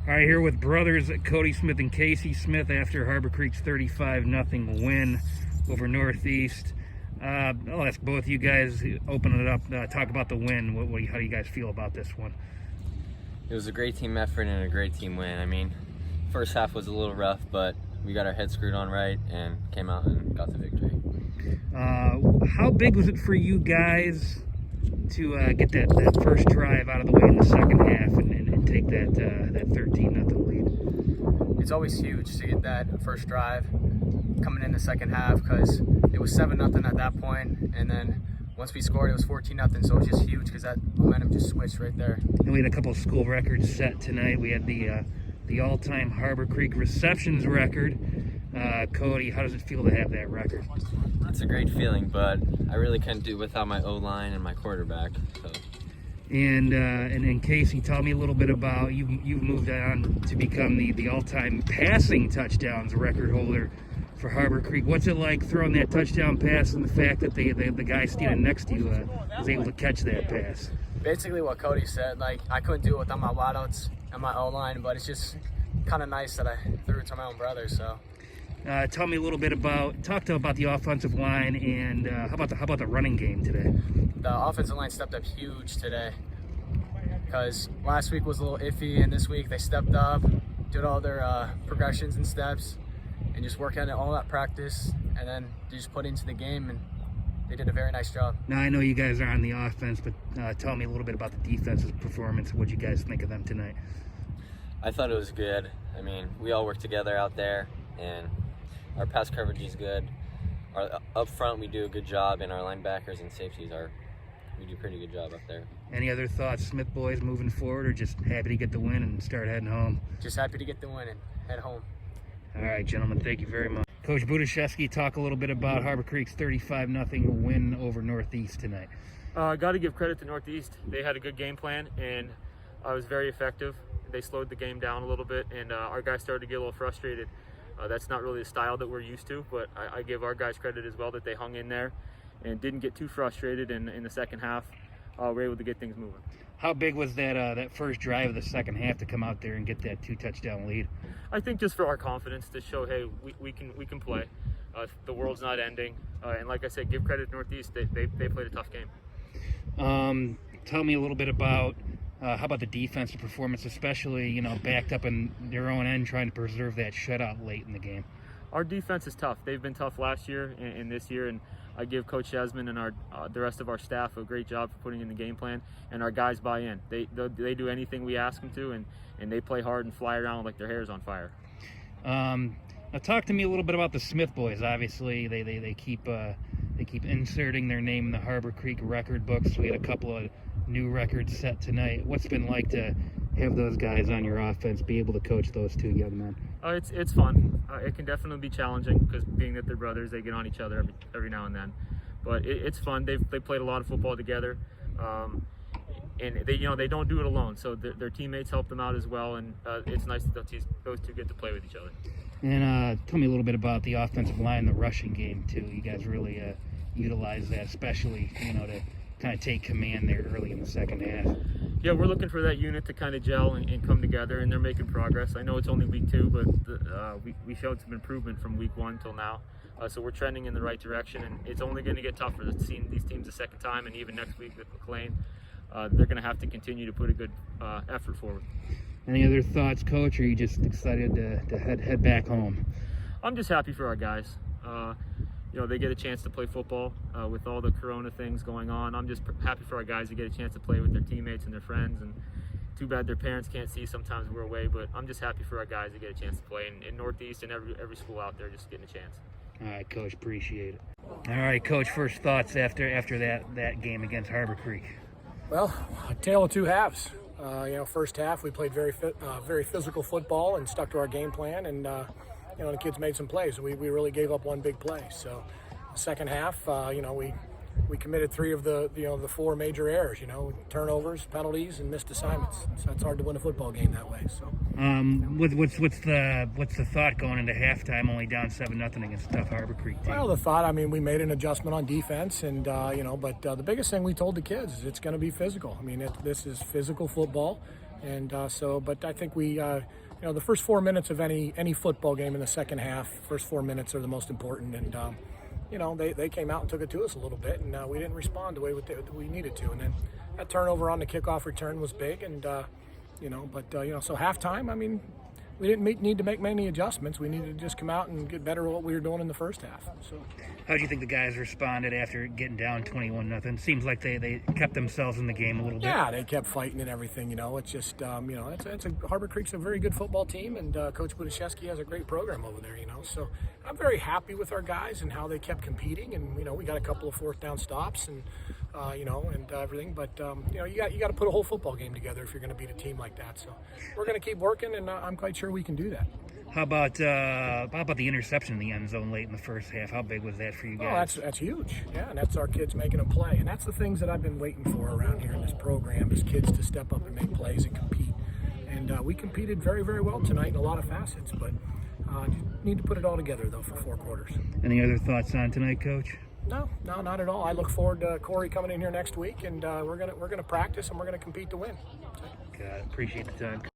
All right, here with brothers Cody Smith and Casey Smith after Harbor Creek's 35-0 win over Northeast. I'll ask both you guys, open it up, talk about the win. How do you guys feel about this one? It was a great team effort and a great team win. I mean, first half was a little rough, but we got our heads screwed on right and came out and got the victory. How big was it for you guys to get that first drive out of the way in the second half and take that 13-0 lead? It's always huge to get that first drive coming in the second half because it was 7-0 at that point, and then once we scored it was 14-0, so it was just huge because that momentum just switched right there. And we had a couple of school records set tonight. We had the all-time Harbor Creek receptions record. Cody, how does it feel to have that record? It's a great feeling, but I really couldn't do it without my O-line and my quarterback. So. And Casey, tell me a little bit about you've moved on to become the all-time passing touchdowns record holder for Harbor Creek. What's it like throwing that touchdown pass and the fact that the guy standing next to you was able to catch that pass? Basically what Cody said, like I couldn't do it without my wideouts and my O-line, but it's just kind of nice that I threw it to my own brother. So. Tell me a little bit about the offensive line and how about the running game today? The offensive line stepped up huge today because last week was a little iffy, and this week they stepped up, did all their progressions and steps, and just worked on all that practice, and then they just put it into the game, and they did a very nice job. Now I know you guys are on the offense, but tell me a little bit about the defense's performance. What did you guys think of them tonight? I thought it was good. I mean, we all work together out there, and our pass coverage is good. Up front, we do a good job, and our linebackers and safeties we do a pretty good job up there. Any other thoughts, Smith boys, moving forward, or just happy to get the win and start heading home? Just happy to get the win and head home. All right, gentlemen, thank you very much. Coach Budaszewski, talk a little bit about Harbor Creek's 35-0 win over Northeast tonight. Got to give credit to Northeast. They had a good game plan, and it was very effective. They slowed the game down a little bit, and our guys started to get a little frustrated. That's not really the style that we're used to, but I give our guys credit as well that they hung in there and didn't get too frustrated. In the second half, we were able to get things moving. How big was that first drive of the second half to come out there and get that 2-touchdown lead? I think just for our confidence to show, hey, we can play. The world's not ending, and like I said, give credit to Northeast. They played a tough game. Tell me a little bit about how about the defensive performance, especially backed up in their own end, trying to preserve that shutout late in the game. Our defense is tough. They've been tough last year and this year, and I give Coach Jasmine and the rest of our staff a great job for putting in the game plan, and our guys buy in. They do anything we ask them to, and they play hard and fly around like their hair's on fire. Now talk to me a little bit about the Smith boys. Obviously, they keep inserting their name in the Harbor Creek record books. We had a couple of new records set tonight. What's it been like to have those guys on your offense, be able to coach those two young men? It's fun. It can definitely be challenging because being that they're brothers, they get on each other every now and then. But it's fun. They played a lot of football together, and they don't do it alone. So their teammates help them out as well, and it's nice that those two get to play with each other. And tell me a little bit about the offensive line, the rushing game too. You guys really utilize that, especially to kind of take command there early in the second half. Yeah, we're looking for that unit to kind of gel and come together, and they're making progress. I know it's only week 2, but we showed some improvement from week 1 till now. So we're trending in the right direction, and it's only going to get tougher. Seeing these teams a second time, and even next week with McLean, they're going to have to continue to put a good effort forward. Any other thoughts, Coach, or are you just excited to head back home? I'm just happy for our guys. They get a chance to play football with all the corona things going on. I'm just happy for our guys to get a chance to play with their teammates and their friends, and too bad their parents can't see sometimes we're away, but I'm just happy for our guys to get a chance to play in Northeast and every school out there just getting a chance. All right, Coach, appreciate it. All right, Coach, first thoughts after that game against Harbor Creek? Well, a tale of two halves. First half we played very physical football and stuck to our game plan, and the kids made some plays. We really gave up one big play. So, second half, we committed 3 of the 4 major errors. Turnovers, penalties, and missed assignments. So it's hard to win a football game that way. So, what's the thought going into halftime? Only down 7-0 against a tough Harbor Creek team. Well, the thought, we made an adjustment on defense, and but the biggest thing we told the kids is it's going to be physical. This is physical football. And but I think we, the first 4 minutes of any football game in the second half, first 4 minutes are the most important. And they came out and took it to us a little bit, and we didn't respond the way we needed to. And then that turnover on the kickoff return was big, and so halftime, I mean, we didn't need to make many adjustments. We needed to just come out and get better at what we were doing in the first half. So, how do you think the guys responded after getting down 21-0? Seems like they kept themselves in the game a little bit. Yeah, they kept fighting and everything. It's just Harbor Creek's a very good football team, and Coach Budaszewski has a great program over there. So I'm very happy with our guys and how they kept competing. And we got a couple of fourth down stops, and and everything. But you got to put a whole football game together if you're going to beat a team like that. So we're going to keep working, and I'm quite sure we can do that. How about the interception in the end zone late in the first half? How big was that for you guys? Oh, that's huge. Yeah, and that's our kids making a play. And that's the things that I've been waiting for around here in this program, is kids to step up and make plays and compete. And we competed very, very well tonight in a lot of facets. But you need to put it all together, though, for 4 quarters. Any other thoughts on tonight, Coach? No, not at all. I look forward to Corey coming in here next week, and we're gonna practice, and we're gonna compete to win. God, appreciate the time.